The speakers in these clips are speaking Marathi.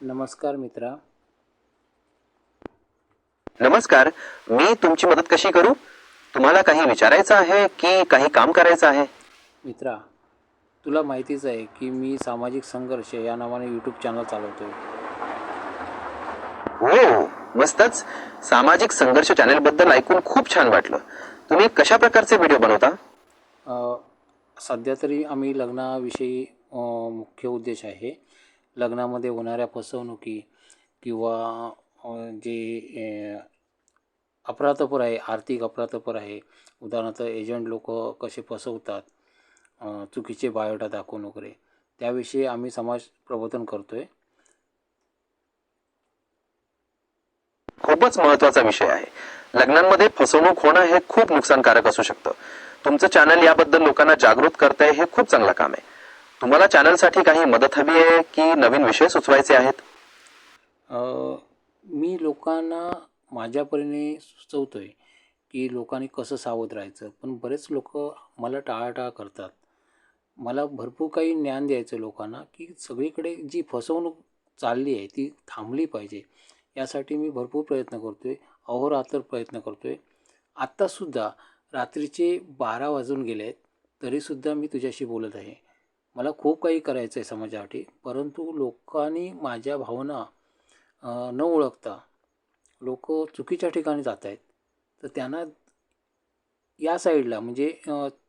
नमस्कार मित्रा. नमस्कार. मी तुमची मदत कशी करू? तुम्हाला काही विचारायचं आहे की काही काम करायचं आहे? मित्रा, तुला माहितीच आहे की मी सामाजिक संघर्ष या नावाने यूट्यूब चॅनल चालवतोय. हो, मस्तच. सामाजिक संघर्ष चॅनल बद्दल ऐकून खूप छान वाटलं. तुम्ही कशा प्रकारचे व्हिडिओ बनवता? सध्या तरी आम्ही लग्नाविषयी मुख्य उद्देश आहे. लग्नामध्ये होणाऱ्या फसवणुकी किंवा जे अफरातफर आहे, आर्थिक अफरातफर आहे. उदाहरणार्थ एजंट लोक कसे फसवतात, चुकीचे बायोडा दाखवून वगैरे, त्याविषयी आम्ही समाज प्रबोधन करतोय. खूपच महत्त्वाचा विषय आहे. लग्नांमध्ये फसवणूक होणं हे खूप नुकसानकारक असू शकतं. तुमचं चॅनल याबद्दल लोकांना जागृत करतंय हे खूप चांगलं काम आहे. तुम्हाला चॅनलसाठी काही मदत हवी आहे की नवीन विषय सुचवायचे आहेत? मी लोकांना माझ्या परीने सुचवतोय की लोकांनी कसं सावध राहायचं, पण बरेच लोक मला टाळाटाळ करतात. मला भरपूर काही ज्ञान द्यायचं लोकांना की सगळीकडे जी फसवणूक चालली आहे ती थांबली पाहिजे. यासाठी मी भरपूर प्रयत्न करतोय, अहोरात्र प्रयत्न करतोय. आत्तासुद्धा रात्रीचे 12 वाजून गेले आहेत, तरीसुद्धा मी तुझ्याशी बोलत आहे. मला खूप काही करायचं आहे समाजासाठी, परंतु लोकांनी माझ्या भावना न ओळखता लोक चुकीच्या ठिकाणी जात आहेत. तर त्यांना या साईडला म्हणजे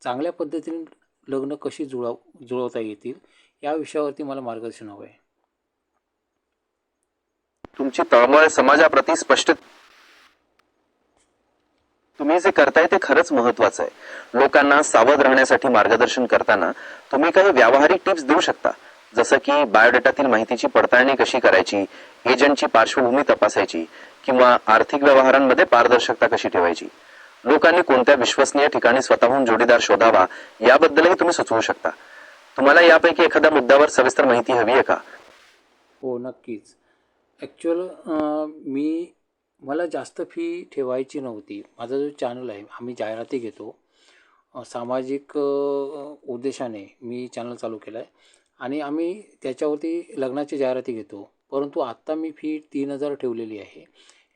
चांगल्या पद्धतीने लग्न कशी जुळवता येतील या विषयावरती मला मार्गदर्शन हवं आहे. तुमची तळमळ समाजाप्रती स्पष्ट. तुम्ही जे करताय ते खरंच महत्त्वाचं आहे. लोकांना सावध राहण्यासाठी मार्गदर्शन करताना तुम्ही काही व्यावहारिक टिप्स देऊ शकता, जसं की बायोडेटातील माहितीची पडताळणी कशी करायची, एजंटची पार्श्वभूमी तपासायची किंवा आर्थिक व्यवहारांमध्ये पारदर्शकता कशी ठेवायची. लोकांनी कोणत्या विश्वसनीय ठिकाणी स्वतःहून जोडीदार शोधावा याबद्दलही तुम्ही सुचवू शकता. तुम्हाला यापैकी एखाद्या मुद्द्यावर सविस्तर माहिती हवी आहे का? हो, नक्कीच. ॲक्च्युअल मला जास्त फी ठेवायची नव्हती. माझा जो चॅनल आहे, आम्ही जाहिराती घेतो. सामाजिक उद्देशाने मी चॅनल चालू केला आहे आणि आम्ही त्याच्यावरती लग्नाची जाहिराती घेतो. परंतु आत्ता मी फी 3,000 ठेवलेली आहे.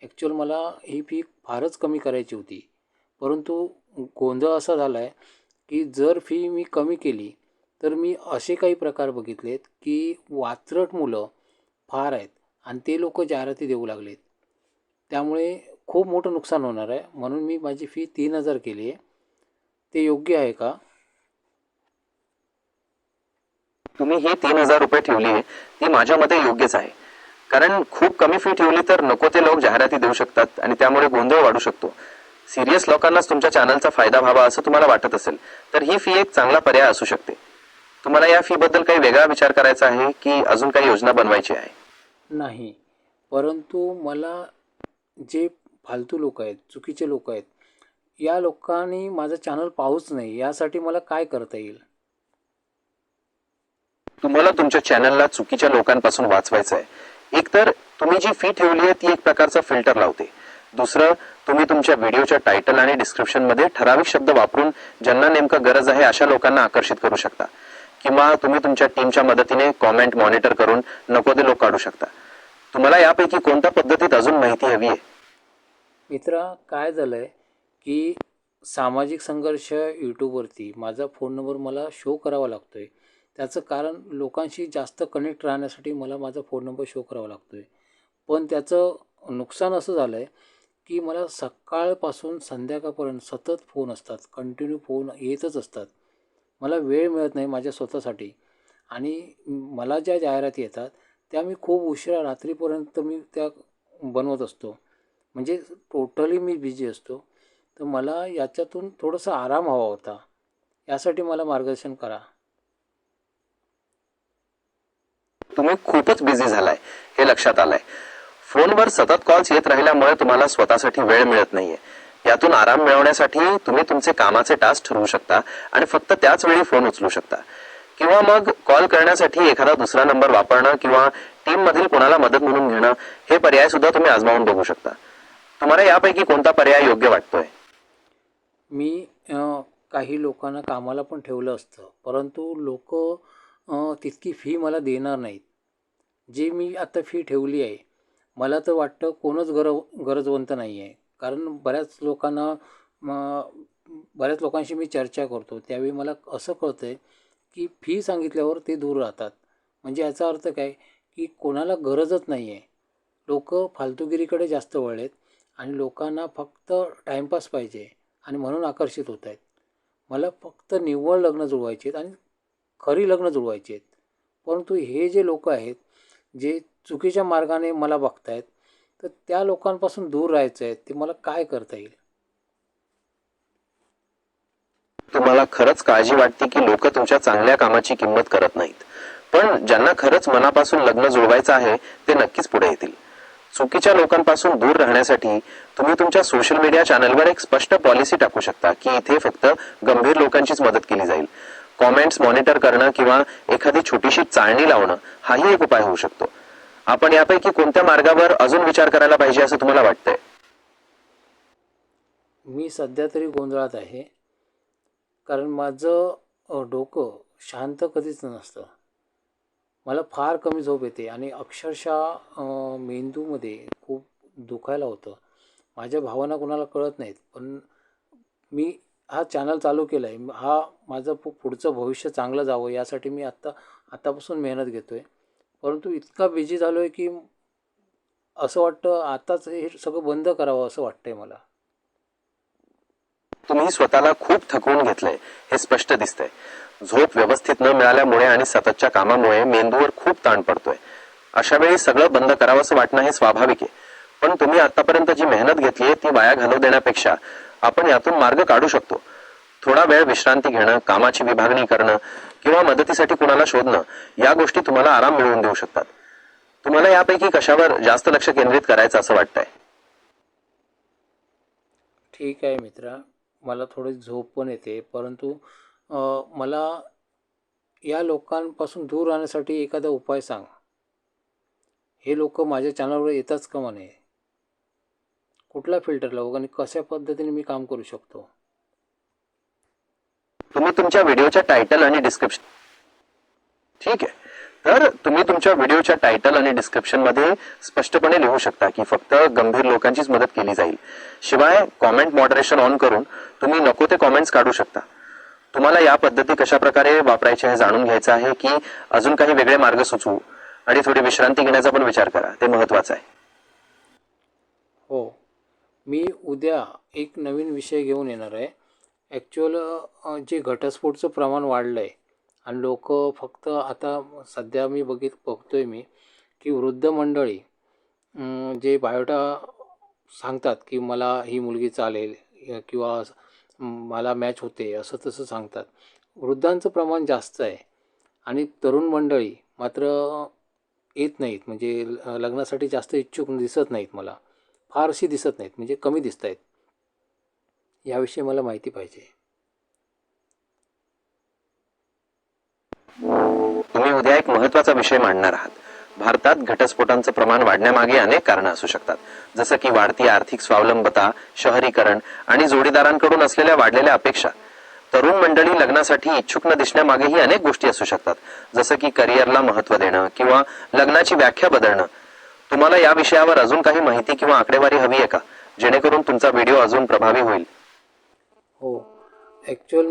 ॲक्च्युअल मला ही फी फारच कमी करायची होती. परंतु गोंधळ असा झाला आहे की जर फी मी कमी केली तर मी असे काही प्रकार बघितलेत की वात्रट मुलं फार आहेत आणि ते लोक जाहिराती देऊ लागलेत. त्यामुळे खूप मोठं नुकसान होणार आहे. म्हणून मी माझी फी 3,000 केली आहे. ते योग्य आहे का? तुम्ही ही 3,000 रुपये ठेवली आहे ती माझ्या मते योग्यच आहे. कारण खूप कमी फी ठेवली तर नको ते लोक जाहिराती देऊ शकतात आणि त्यामुळे गोंधळ वाढू शकतो. सिरियस लोकांनाच तुमच्या चॅनलचा फायदा व्हावा असं तुम्हाला वाटत असेल तर ही फी एक चांगला पर्याय असू शकते. तुम्हाला या फी बद्दल काही वेगळा विचार करायचा आहे की अजून काही योजना बनवायची आहे? नाही. परंतु मला जे फालतू लोक आहेत, चुकीचे लोक आहेत, या लोकांनी माझं चॅनल पाहूच नाही, यासाठी मला काय करता येईल? तुम्हाला तुमच्या चॅनलला चुकीच्या लोकांपासून वाचवायचं आहे. एकतर तुम्ही जी फी ठेवली आहे ती एक प्रकारचा फिल्टर लावते. दुसरं, तुम्ही तुमच्या व्हिडिओच्या टायटल आणि डिस्क्रिप्शन मध्ये ठराविक शब्द वापरून ज्यांना नेमकं गरज आहे अशा लोकांना आकर्षित करू शकता. किंवा तुम्ही तुमच्या टीमच्या मदतीने कॉमेंट मॉनिटर करून नको ते लोक काढू शकता. तुम्हाला यापैकी कोणत्या पद्धतीत अजून माहिती हवी आहे? मित्रा, काय झालं आहे की सामाजिक संघर्ष यूट्यूबवरती माझा फोन नंबर मला शो करावा लागतो आहे. त्याचं कारण लोकांशी जास्त कनेक्ट राहण्यासाठी मला माझा फोन नंबर शो करावा लागतो आहे. पण त्याचं नुकसान असं झालं आहे की मला सकाळपासून संध्याकाळपर्यंत सतत फोन असतात, कंटिन्यू फोन येतच असतात. मला वेळ मिळत नाही माझ्या स्वतःसाठी आणि मला ज्या जाहिराती येतात त्या मी खूप उशिरा रात्रीपर्यंत मी त्या बनवत असतो. म्हणजे टोटली मी बिझी असतो. तर मला याच्यातून थोडंसं आराम हवा होता. यासाठी मला मार्गदर्शन करा. तुम्ही खूपच बिझी झालाय हे लक्षात आलंय. फोनवर सतत कॉल्स येत राहिल्यामुळे तुम्हाला स्वतःसाठी वेळ मिळत नाहीये. यातून आराम मिळवण्यासाठी तुम्ही तुमचे कामाचे टास्क ठरवू शकता आणि फक्त त्याच वेळी फोन उचलू शकता. किंवा मग कॉल करण्यासाठी एखादा दुसरा नंबर वापरणं किंवा टीम मधील कोणाला मदत म्हणून घेणं हे पर्याय सुद्धा तुम्ही आजमावून बघू शकता. तुम्हाला यापैकी कोणता पर्याय योग्य वाटतोय? मी काही लोकांना कामाला पण ठेवलं असतं, परंतु लोक तितकी फी मला देणार नाहीत. जे मी आता फी ठेवली आहे, मला तर वाटतं कोणच गरजवंत नाही आहे. कारण बऱ्याच लोकांशी मी चर्चा करतो, त्यावेळी मला असं कळतं आहे की फी सांगितल्यावर ते दूर राहतात. म्हणजे याचा अर्थ काय, की कोणाला गरजच नाही आहे. लोकं फालतूगिरीकडे जास्त वळलेत आणि लोकांना फक्त टाईमपास पाहिजे आणि म्हणून आकर्षित होत आहेत. मला फक्त निव्वळ लग्न जुळवायची आहेत आणि खरी लग्न जुळवायची आहेत. परंतु हे जे लोकं आहेत, जे चुकीच्या मार्गाने मला बघतायत, तर त्या लोकांपासून दूर राहायचं आहे. ते मला काय करता येईल? तुम्हाला खरंच काळजी वाटते की लोक तुमच्या चांगल्या कामाची किंमत करत नाहीत, पण ज्यांना खरंच मनापासून लग्न जुळवायचं आहे ते नक्कीच पुढे येतील. चुकीच्या लोकांपासून दूर राहण्यासाठी तुम्ही तुमच्या सोशल मीडिया चॅनलवर एक स्पष्ट पॉलिसी टाकू शकता की इथे फक्त गंभीर लोकांचीच मदत केली जाईल. कॉमेंट्स मॉनिटर करणं किंवा एखादी छोटीशी चाळणी लावणं हाही एक उपाय होऊ शकतो. आपण यापैकी कोणत्या मार्गावर अजून विचार करायला पाहिजे असं तुम्हाला वाटतंय? मी सध्या तरी गोंधळात आहे. कारण माझं डोकं शांत कधीच नसतं. मला फार कमी झोप येते आणि अक्षरशः मेंदूमध्ये खूप दुखायला होतं. माझ्या भावना कोणाला कळत नाहीत. पण मी हा चॅनल चालू केला आहे. हा माझं पुढचं भविष्य चांगलं जावं यासाठी मी आत्तापासून मेहनत घेतो आहे. परंतु इतका बिझी झालो आहे की असं वाटतं आताच हे सगळं बंद करावं असं वाटतंय मला. तुम्ही स्वतःला खूप थकवून घेतलंय हे स्पष्ट दिसतंय. झोप व्यवस्थित न मिळाल्यामुळे आणि सततच्या कामामुळे मेंदूवर खूप ताण पडतोय. अशा वेळी सगळं बंद करावंसं वाटणं हे स्वाभाविक आहे. पण तुम्ही आतापर्यंत जी मेहनत घेतली ती वाया घालवू देण्यापेक्षा आपण यातून मार्ग काढू शकतो. थोडा वेळ विश्रांती घेणं, कामाची विभागणी करणं किंवा मदतीसाठी कुणाला शोधणं या गोष्टी तुम्हाला आराम मिळवून देऊ शकतात. तुम्हाला यापैकी कशावर जास्त लक्ष केंद्रित करायचं असं वाटतंय? ठीक आहे मित्रा, मला थोडी झोप पण येते. परंतु मला या लोकांपासून दूर राहण्यासाठी एखादा उपाय सांग. हे लोक माझ्या चॅनलवर येताच का म्हणे? कुठला फिल्टर लावू आणि कशा पद्धतीने मी काम करू शकतो? तुम्ही तुमच्या व्हिडिओच्या टायटल आणि डिस्क्रिप्शन ठीक आहे. तर तुम्ही तुमच्या व्हिडिओच्या टायटल आणि डिस्क्रिप्शन मध्ये स्पष्टपणे लिहू शकता की फक्त गंभीर लोकांचीच मदत केली जाईल. शिवाय कॉमेंट मॉडरेशन ऑन करून तुम्ही नको ते कॉमेंट्स काढू शकता. तुम्हाला या पद्धती कशा प्रकारे वापरायच्या हे जाणून घ्यायचं आहे की अजून काही वेगळे मार्ग सुचवू आणि थोडी विश्रांती घेण्याचा पण विचार करा, ते महत्वाचं आहे. हो, मी उद्या एक नवीन विषय घेऊन येणार आहे. ॲक्च्युअल जे घटस्फोटचं प्रमाण वाढलं आहे आणि लोक फक्त आता सध्या बघतोय मी की वृद्ध मंडळी जे बायोडा सांगतात की मला ही मुलगी चालेल किंवा मला मॅच होते असं तसं सांगतात. वृद्धांचं प्रमाण जास्त आहे आणि तरुण मंडळी मात्र येत नाहीत. म्हणजे लग्नासाठी जास्त इच्छुक दिसत नाहीत. मला फारशी दिसत नाहीत, म्हणजे कमी दिसत आहेत. याविषयी मला माहिती पाहिजे. तुम्ही उद्या एक महत्वाचा विषय मांडणार आहात. भारतात घटस्फोटांचं प्रमाण वाढण्यामागे अनेक कारणं असू शकतात, जसं की वाढती आर्थिक स्वावलंबता, शहरीकरण आणि जोडीदारांकडून असलेल्या वाढलेल्या अपेक्षा. तरुण मंडळी लग्नासाठी इच्छुक न दिसण्यामागेही अनेक गोष्टी असू शकतात, जसं की करिअरला महत्त्व देणं किंवा लग्नाची व्याख्या बदलणं. तुम्हाला या विषयावर अजून काही माहिती किंवा आकडेवारी हवी आहे का, जेणेकरून तुमचा व्हिडिओ अजून प्रभावी होईल? हो, ॲक्च्युअल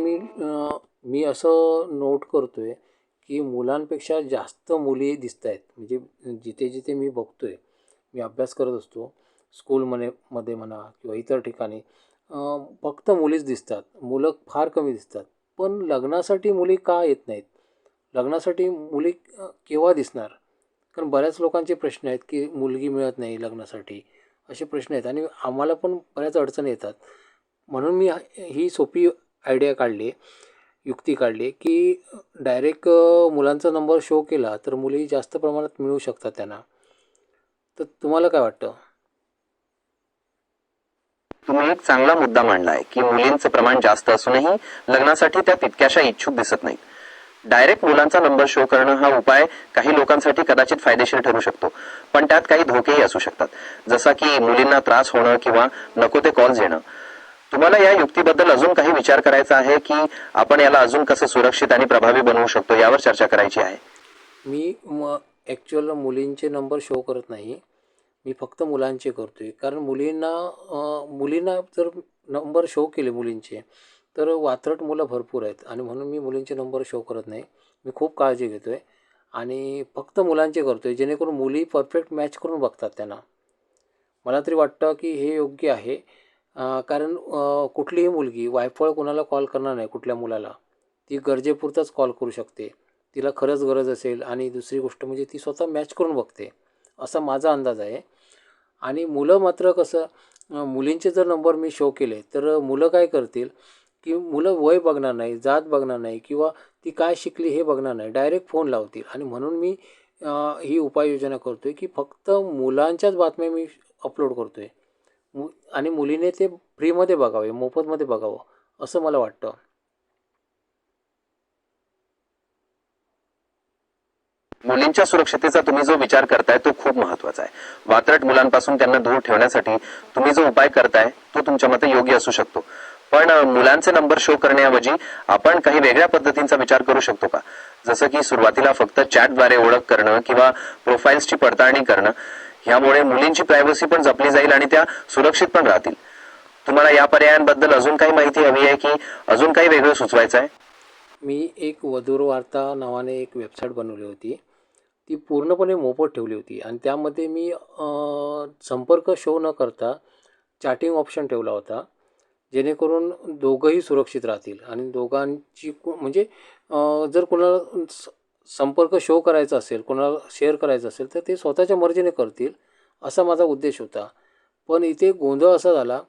मी असं नोट करतो आहे की मुलांपेक्षा जास्त मुली दिसत आहेत. म्हणजे जिथे जिथे मी बघतो आहे, मी अभ्यास करत असतो मध्ये म्हणा किंवा इतर ठिकाणी, फक्त मुलीच दिसतात. मुलं फार कमी दिसतात. पण लग्नासाठी मुली का येत नाहीत? लग्नासाठी मुली केव्हा दिसणार? कारण बऱ्याच लोकांचे प्रश्न आहेत की मुलगी मिळत नाही लग्नासाठी, असे प्रश्न आहेत आणि आम्हाला पण बऱ्याच अडचणी येतात. म्हणून मी ही सोपी आयडिया काढली, युक्ती काढली की डायरेक्ट मुलांचा नंबर शो केला तर मुली जास्त प्रमाणात मिळू शकतात त्यांना. तर तुम्हाला काय वाटतं? तुम्ही एक चांगला मुद्दा मांडलाय की मुलींचं प्रमाण जास्त असूनही लग्नासाठी त्या तितक्याशा इच्छुक दिसत नाहीत. डायरेक्ट मुलांचा नंबर शो करणं हा उपाय काही लोकांसाठी कदाचित फायदेशीर ठरू शकतो, पण त्यात काही धोकेही असू शकतात, जसा की मुलींना त्रास होणं किंवा नको ते कॉल्स येणं. तुम्हाला या युक्तीबद्दल अजून काही विचार करायचा आहे की आपण याला अजून कसं सुरक्षित आणि प्रभावी बनवू शकतो यावर चर्चा करायची आहे? ॲक्च्युअल मुलींचे नंबर शो करत नाही. मी फक्त मुलांचे करतो आहे. कारण मुलींना जर नंबर शो केले मुलींचे, तर वात्रट मुलं भरपूर आहेत आणि म्हणून मी मुलींचे नंबर शो करत नाही. मी खूप काळजी घेतो आहे आणि फक्त मुलांचे करतो आहे, जेणेकरून मुली परफेक्ट मॅच करून बघतात त्यांना. मला तरी वाटतं की हे योग्य आहे. कारण कुठलीही मुलगी वायफळ कोणाला कॉल करणार नाही कुठल्या मुलाला. ती गरजेपुरताच कॉल करू शकते. तिला खरंच गरज असेल आणि दुसरी गोष्ट म्हणजे ती स्वतः मॅच करून बघते, असा माझा अंदाज आहे. आणि मुलं मात्र कसं, मुलींचे जर नंबर मी शो केले तर मुलं काय करतील, की मुलं वय बघणार नाही, जात बघणार नाही किंवा ती काय शिकली हे बघणार नाही. डायरेक्ट फोन लावतील आणि म्हणून मी ही उपाययोजना करतो आहे, की फक्त मुलांच्याच बातम्या मी अपलोड करतो आहे. आणि मुलीने ते फ्रीमध्ये बघावे, मोफतमध्ये बघावं, असं मला वाटतं. मुलींच्या सुरक्षतेचा तुम्ही जो विचार करताय तो खूप महत्वाचा आहे. वात्रट मुलांपासून त्यांना दूर ठेवण्यासाठी तुम्ही जो उपाय करताय तो तुमच्या मते योग्य असू शकतो. पण मुलांचे नंबर शो करण्याऐवजी आपण काही वेगळ्या पद्धतींचा विचार करू शकतो का? जसं की सुरुवातीला फक्त चॅटद्वारे ओळख करणं किंवा प्रोफाईल्सची पडताळणी करणं. यामुळे मुलींची प्रायव्हसी पण जपली जाईल आणि त्या सुरक्षित पण राहतील. तुम्हाला या पर्यायांबद्दल अजून काही माहिती हवी आहे की अजून काही वेगळं सुचवायचं आहे? मी एक वधूवर वार्ता नावाने एक वेबसाईट बनवली होती. ती पूर्णपणे मोफत ठेवली होती आणि त्यामध्ये मी संपर्क शो न करता चॅटिंग ऑप्शन ठेवला होता, जेणेकरून दोघंही सुरक्षित राहतील आणि दोघांची म्हणजे जर कोणाला संपर्क शो करायचा असेल, कोणाला शेअर करायचं असेल तर ते स्वतःच्या मर्जीने करतील, असा माझा उद्देश होता. पण इथे गोंधळ असा झाला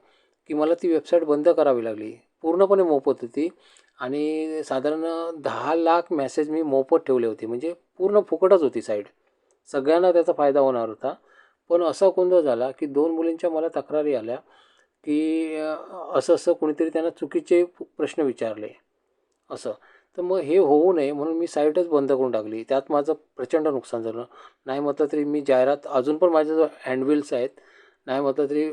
की मला ती वेबसाईट बंद करावी लागली. पूर्णपणे मोफत होती आणि साधारण 10 लाख मेसेज मी मोफत ठेवले होते, म्हणजे पूर्ण फुकटच होती साईट. सगळ्यांना त्याचा फायदा होणार होता. पण असा गोंधळ झाला की 2 मुलींच्या मला तक्रारी आल्या की असं-असं कुणीतरी त्यांना चुकीचे प्रश्न विचारले असं. तर मग हे होऊ नये म्हणून मी साईटच बंद करून टाकली. त्यात माझं प्रचंड नुकसान झालं. नाही म्हटलं तरी मी जाहिरात अजून पण माझ्याजवळ हँडबिल्स आहेत. नाही म्हटलं तरी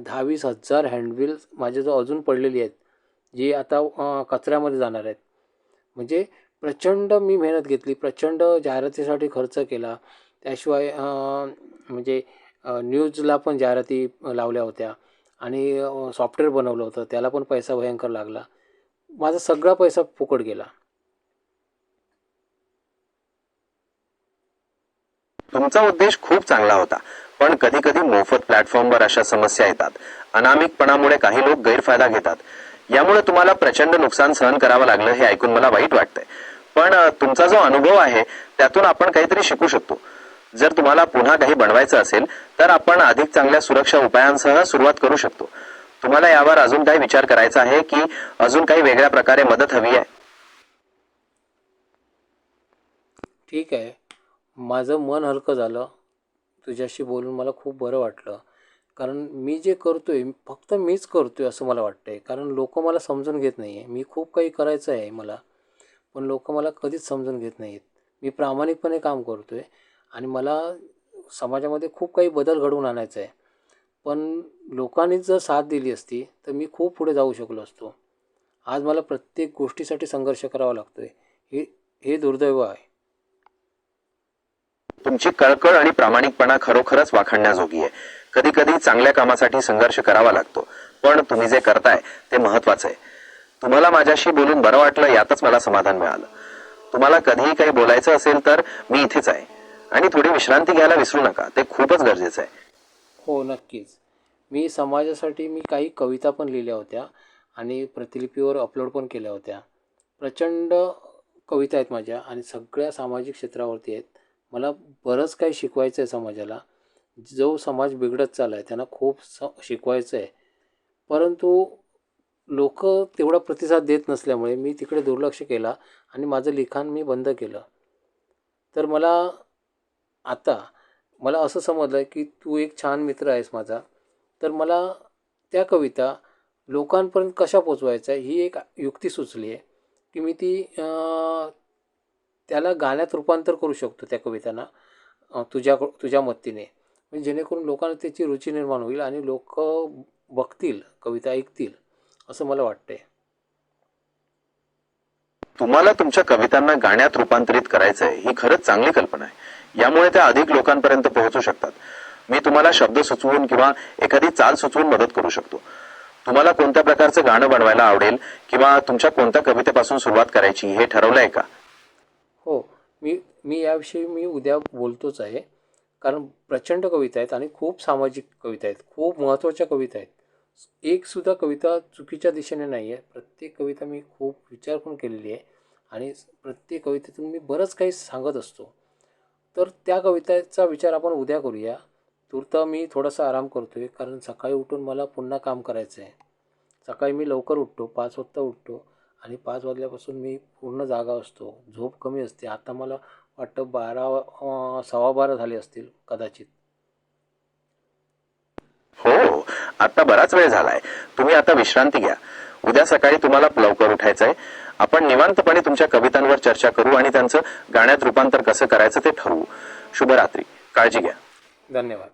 10-20 हजार हँडबिल्स माझ्याजवळ अजून पडलेली आहेत, जी आता कचऱ्यामध्ये जाणार आहेत. म्हणजे प्रचंड मी मेहनत घेतली, प्रचंड जाहिरातीसाठी खर्च केला. त्याशिवाय म्हणजे न्यूजला पण जाहिराती लावल्या होत्या आणि सॉफ्टवेअर बनवलं होतं, त्याला पण पैसा भयंकर लागला. माझा सगळा पैसा फुकट गेला. तुमचा उद्देश खूप चांगला होता, पण कधी कधी मोफत प्लॅटफॉर्मवर अशा समस्या येतात. अनामिकपणामुळे काही लोक गैरफायदा घेतात. यामुळे तुम्हाला प्रचंड नुकसान सहन करावं लागलं हे ऐकून मला वाईट वाटतंय. पण तुमचा जो अनुभव आहे त्यातून आपण काहीतरी शिकू शकतो. जर तुम्हाला पुन्हा काही बनवायचं असेल तर आपण अधिक चांगल्या सुरक्षा उपायांसह सुरुवात करू शकतो. तुम्हाला यावर अजून काही विचार करायचा आहे की अजून काही वेगळ्या प्रकारे मदत हवी आहे? ठीक आहे. माझं मन हलकं झालं. तुझ्याशी बोलून मला खूप बरं वाटलं. कारण मी जे करतो आहे, फक्त मीच करतो आहे असं मला वाटतं आहे. कारण लोकं मला समजून घेत नाही आहे. मी खूप काही करायचं आहे मला, पण लोकं मला कधीच समजून घेत नाहीत. मी प्रामाणिकपणे काम करतो आहे आणि मला समाजामध्ये खूप काही बदल घडवून आणायचा आहे. पण लोकांनीच जर साथ दिली असती, तर मी खूप पुढे जाऊ शकलो असतो. आज मला प्रत्येक गोष्टीसाठी संघर्ष करावा लागतो आहे. हे हे दुर्दैव आहे. तुमची कळकळ आणि प्रामाणिकपणा खरोखरच वाखाणण्याजोगी आहे. कधी कधी चांगल्या कामासाठी संघर्ष करावा लागतो, पण तुम्ही जे करताय ते महत्वाचं आहे. तुम्हाला माझ्याशी बोलून बरं वाटलं यातच मला समाधान मिळालं. तुम्हाला कधीही काही बोलायचं असेल तर मी इथेच आहे. आणि थोडी विश्रांती घ्यायला विसरू नका, ते खूपच गरजेचं आहे. हो, नक्कीच. मी काही कविता पण लिहिल्या होत्या आणि प्रतिलिपीवर अपलोड पण केल्या होत्या. प्रचंड कविता आहेत माझ्या आणि सगळ्या सामाजिक क्षेत्रावरती आहेत. मला बरंच काही शिकवायचं आहे समाजाला. जो समाज बिघडत चालला आहे त्यांना खूप शिकवायचं आहे. परंतु लोकं तेवढा प्रतिसाद देत नसल्यामुळे मी तिकडे दुर्लक्ष केला आणि माझं लिखाण मी बंद केलं. तर आता मला असं समजलं की तू एक छान मित्र आहेस माझा. तर मला त्या कविता लोकांपर्यंत कशा पोचवायच्या ही एक युक्ती सुचली आहे, की मी ती त्याला गाण्यात रूपांतर करू शकतो त्या कवितांना, तुझ्या मदतीने. म्हणजे जेणेकरून लोकांना त्याची रुची निर्माण होईल आणि लोकं बघतील, कविता ऐकतील, असं मला वाटतं आहे. तुम्हाला तुमच्या कवितांना गाण्यात रूपांतरित करायचंय ही खरंच चांगली कल्पना आहे. यामुळे त्या अधिक लोकांपर्यंत पोहोचू शकतात. मी तुम्हाला शब्द सुचवून किंवा एखादी चाल सुचवून मदत करू शकतो. तुम्हाला कोणत्या प्रकारचं गाणं बनवायला आवडेल किंवा तुमच्या कोणत्या कवितेपासून सुरुवात करायची हे ठरवलंय का? हो, मी मी याविषयी उद्या बोलतोच आहे. कारण प्रचंड कविता आहेत आणि खूप सामाजिक कविता आहेत, खूप महत्त्वाच्या कविता आहेत. एकसुद्धा कविता चुकीच्या दिशेने नाही आहे. प्रत्येक कविता मी खूप विचार करून केलेली आहे आणि प्रत्येक कवितेतून मी बरंच काही सांगत असतो. तर त्या कवितेचा विचार आपण उद्या करूया. तूर्त मी थोडासा आराम करतो आहे, कारण सकाळी उठून मला पुन्हा काम करायचं आहे. सकाळी मी लवकर उठतो, 5 वाजता उठतो आणि 5 वाजल्यापासून मी पूर्ण जागा असतो. झोप कमी असते. आता मला वाटतं 12 झाले असतील कदाचित. हो, आता बराच वेळ झालाय. तुम्ही आता विश्रांती घ्या. उद्या सकाळी तुम्हाला लवकर उठायचंय. आपण निवांतपणे तुमच्या कवितांवर चर्चा करू आणि त्यांचं गाण्यात रूपांतर कसं करायचं ते ठरवू. शुभरात्री. काळजी घ्या. धन्यवाद.